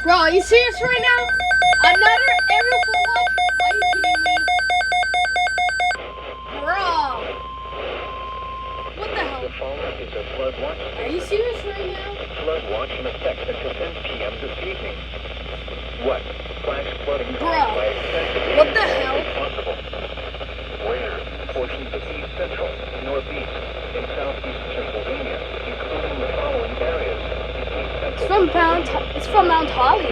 Bro, are you serious right now? Another aerial for watch? Are you kidding me? Bro. What the hell? The following is a flood watch. Are you serious right now? Flood watch in effect until 10 p.m. this evening. What? Flash flooding Bro. caused by excessive What the rainfall hell? is possible. Where? Portions of east central, northeast, and southeast Pennsylvania, including the following areas. It's from Mount Holly. In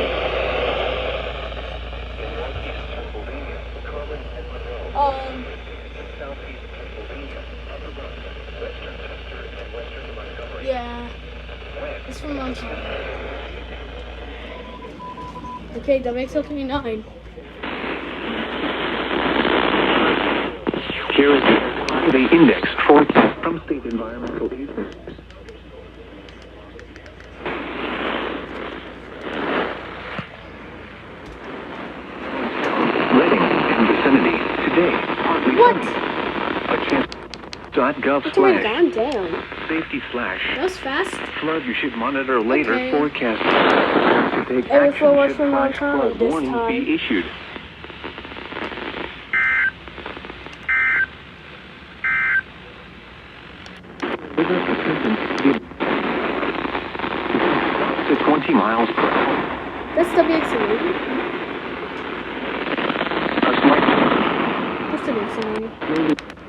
northeast Pennsylvania, Carlin and Monroe. Southeast Pennsylvania, Upper Rutland, western Chester, and western Montgomery. Yeah. West. It's from Mount Holly. Okay, that makes it 29. Here is the index forecast from State Environmental Agency. Reading and vicinity today. Partly What? sunny. A chance. .gov It's already slash gone down. safety slash That was fast. flood. You should monitor later. Okay. Forecast. To take Every action floor was should from Mount flash Holly flood this warnings time. be issued. With us assistance to 20 miles per hour. That's WXME. A slight That's WXME.